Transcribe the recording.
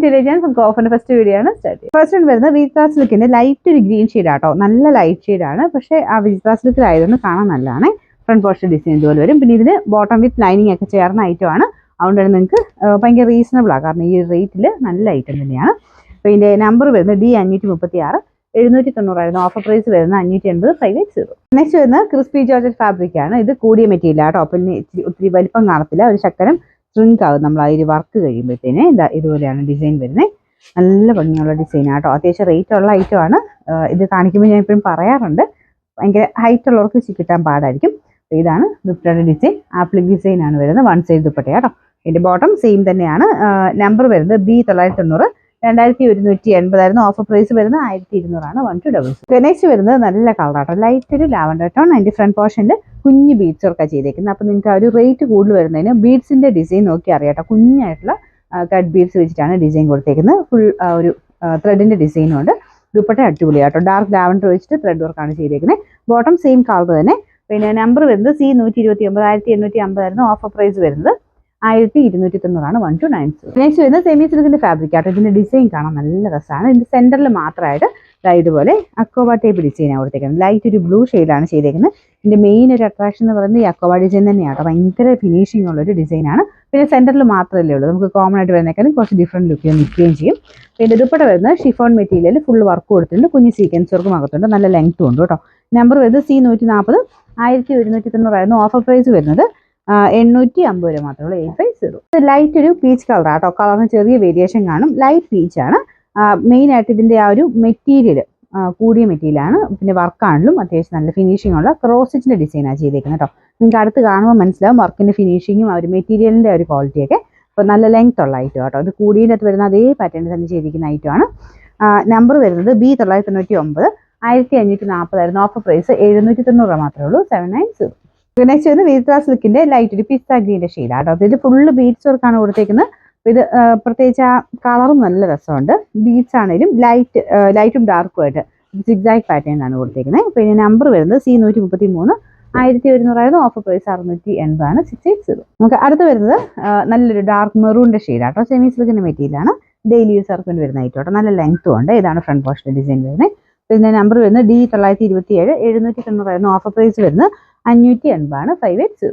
To legends. നമുക്ക് ഓഫറിന്റെ first video ആണ് സ്റ്റാർട്ട് ചെയ്യുന്നത്. ഫസ്റ്റ് വൺ വരുന്നത് വിചിത്ര സിൽക്കിന്റെ ലൈറ്റ് ഒരു ഗ്രീൻ ഷെയ്ഡ് ആട്ടോ. നല്ല ലൈറ്റ് ഷെയ്ഡ് ആണ്, പക്ഷേ ആ വിചിത്ര സിൽക്കിലായതുകൊണ്ട് കാണാൻ നല്ലതാണ്. ഫ്രണ്ട് പോർഷൻ ഡിസൈൻ ഇതുപോലെ വരും. പിന്നെ ഇതിന് ബോട്ടം വിത്ത് ലൈനിങ് ഒക്കെ ചേർന്ന ഐറ്റം ആണ്. അതുകൊണ്ട് തന്നെ നിങ്ങൾക്ക് ഭയങ്കര റീസണബിൾ ആണ്, കാരണം ഈ റേറ്റിൽ നല്ല ഐറ്റം തന്നെയാണ്. അപ്പോൾ ഇതിന്റെ നമ്പർ വരുന്നത് D536, 790 ഓഫർ പ്രൈസ് വരുന്നത് 580, 580. നെക്സ്റ്റ് വരുന്നത് ക്രിസ്പി ജോർജറ്റ് ഫാബ്രിക് ആണ്. ഇത് കൂടിയ മെറ്റീരിയൽ ആട്ടോ. പിന്നെ ഒത്തിരി വലിപ്പം കാണത്തില്ല, ഒരു ശക്കരം സ്ട്രിങ്ക് ആകും നമ്മൾ ആ ഒരു വർക്ക് കഴിയുമ്പോഴത്തേന്. ഇതുപോലെയാണ് ഡിസൈൻ വരുന്നത്. നല്ല ഭംഗിയുള്ള ഡിസൈൻ ആട്ടോ. അത്യാവശ്യം റേറ്റ് ഉള്ള ഐറ്റം ആണ്. ഇത് കാണിക്കുമ്പോൾ ഞാൻ എപ്പോഴും പറയാറുണ്ട്, ഭയങ്കര ഹൈറ്റ് ഉള്ളവർക്ക് കിട്ടാൻ പാടായിരിക്കും. ഇതാണ് ദുപ്പട്ടയുടെ ഡിസൈൻ. ആപ്ലിക് ഡിസൈൻ ആണ് വരുന്നത്. വൺ സൈഡ് ദുപ്പട്ടയാട്ടോ. ഇതിന്റെ ബോട്ടം സെയിം തന്നെയാണ്. നമ്പർ വരുന്നത് B990, 2180 ഓഫർ പ്രൈസ് വരുന്നത് 1200. 1200. നെക്സ്റ്റ് വരുന്നത് നല്ല കളറാട്ടോ. ലൈറ്റ് ഒരു ലാവൻഡർ ടോൺ. അതിന്റെ ഫ്രണ്ട് പോർഷനിൽ കുഞ്ഞ് ബീഡ്സ് വർക്കാണ് ചെയ്തേക്കുന്നത്. അപ്പോൾ നിങ്ങൾക്ക് ആ ഒരു റേറ്റ് കൂടുതൽ വരുന്നതിന് ബീഡ്സിന്റെ ഡിസൈൻ നോക്കി അറിയാട്ടോ. കുഞ്ഞായിട്ടുള്ള കട്ട് ബീഡ്സ് വെച്ചിട്ടാണ് ഡിസൈൻ കൊടുത്തേക്കുന്നത്. ഫുൾ ഒരു ത്രെഡിന്റെ ഡിസൈനും ഉണ്ട്. ദുപ്പട്ട അടിപൊളിയാട്ടോ. ഡാർക്ക് ലാവൻഡർ വെച്ചിട്ട് ത്രെഡ് വർക്കാണ് ചെയ്തേക്കുന്നത്. ബോട്ടം സെയിം കളർ തന്നെ. പിന്നെ നമ്പർ വരുന്നത് C129, 1850 ഓഫർ പ്രൈസ് വരുന്നത് 1290. 1290. നെക്സ്റ്റ് വരുന്നത് സെമി സിൽക്കിന്റെ ഫാബ്രിക് ആട്ടോ. ഇതിന്റെ ഡിസൈൻ കാണാൻ നല്ല രസമാണ്. ഇതിന്റെ സെന്ററിൽ മാത്രമായിട്ട് ഇതുപോലെ അക്കോബ ടൈപ്പ് ഡിസൈനാണ് കൊടുത്തേക്കുന്നത്. ലൈറ്റ് ഒരു ബ്ലൂ ഷെയ്ഡാണ് ചെയ്തേക്കുന്നത്. ഇതിന്റെ മെയിൻ ഒരു അട്രാക്ഷൻ എന്ന് പറയുന്നത് ഈ അക്കോബ ഡിസൈൻ തന്നെയാട്ടോ. ഭയങ്കര ഫിനിഷിംഗ് ഉള്ളൊരു ഡിസൈനാണ്. പിന്നെ സെന്ററിൽ മാത്രമല്ലേ ഉള്ളൂ, നമുക്ക് കോമൺ ആയിട്ട് വരുന്നേക്കാളും കുറച്ച് ഡിഫറെന്റ് ലുക്കിൽ നിൽക്കുകയും ചെയ്യും. പിന്നെ ദുപ്പട്ട വരുന്നത് ഷിഫോൺ മെറ്റീരിയൽ ഫുൾ വർക്ക് കൊടുത്തിട്ടുണ്ട്. കുഞ്ഞ് സീക്വൻസ് വർക്കും അകത്തുണ്ട്. നല്ല ലെങ്ത്തും ഉണ്ട് കേട്ടോ. നമ്പർ വരുന്നത് C140, 1190. ഓഫർ പ്രൈസ് വരുന്നത് 850 മാത്രമേ ഉള്ളൂ. 850. ലൈറ്റ് ഒരു പീച്ച് കളർ ആട്ടോ. കളറിന് ചെറിയ വേരിയേഷൻ കാണും. ലൈറ്റ് പീച്ച് ആണ്. മെയിൻ ആയിട്ട് ഇതിന്റെ ആ ഒരു മെറ്റീരിയൽ കൂടിയ മെറ്റീരിയലാണ്. പിന്നെ വർക്കാണെങ്കിലും അത്യാവശ്യം നല്ല ഫിനിഷിംഗ് ഉള്ള ക്രോസ് സ്റ്റിച്ചിന്റെ ഡിസൈനാണ് ചെയ്തേക്കുന്നത് കേട്ടോ. നിങ്ങൾക്ക് അടുത്ത് കാണുമ്പോൾ മനസ്സിലാവും വർക്കിന്റെ ഫിനിഷിങ്ങും ആ ഒരു മെറ്റീരിയലിന്റെ ഒരു ക്വാളിറ്റിയൊക്കെ. അപ്പോൾ നല്ല ലെങ്ത് ഉള്ള ഐറ്റം കേട്ടോ. അത് കൂടിയതിൻ്റെ അകത്ത് വരുന്ന അതേ പാറ്റേണിൽ തന്നെ ചെയ്തിരിക്കുന്ന ഐറ്റമാണ്. നമ്പർ വരുന്നത് B999, 1540. ഓഫർ പ്രൈസ് 790 മാത്രമേ ഉള്ളൂ. 790. നെക്സ്റ്റ് വരുന്നത് വിചിത്ര സിൽക്കിന്റെ ലൈറ്റ് ഒരു പിസ്ത ഗ്രീന്റെ ഷെയ്ഡ് ആട്ടോ. ഇത് ഫുള്ള് ബീഡ്സ് വർക്കാണ് കൊടുത്തേക്കുന്നത്. ഇത് പ്രത്യേകിച്ച് ആ കളറും നല്ല രസമുണ്ട്. ബീഡ്സ് ആണെങ്കിലും ലൈറ്റും ഡാർക്കും ആയിട്ട് സിഗ്സാഗ് പാറ്റേണിലാണ് കൊടുത്തേക്കുന്നത്. പിന്നെ നമ്പർ വരുന്നത് C133, 1100. Offer price 680. 680. നമുക്ക് അടുത്ത് വരുന്നത് നല്ലൊരു ഡാർക്ക് മെറൂണിന്റെ ഷെയ്ഡ് ആട്ടോ. സെമി സിൽക്കിന്റെ മെറ്റീരിയലാണ്. ഡെയിലി യൂസ് ആർക്ക് വേണ്ടി വരുന്ന ഐറ്റം ആട്ടോ. നല്ല ലെങ്ത്തും ഉണ്ട്. ഇതാണ് ഫ്രണ്ട് പോർഷന്റെ ഡിസൈൻ വരുന്നത്. പിന്നെ നമ്പർ വരുന്നത് D927, 790. ഓഫർ പ്രൈസ് വരുന്നത് 580. 580.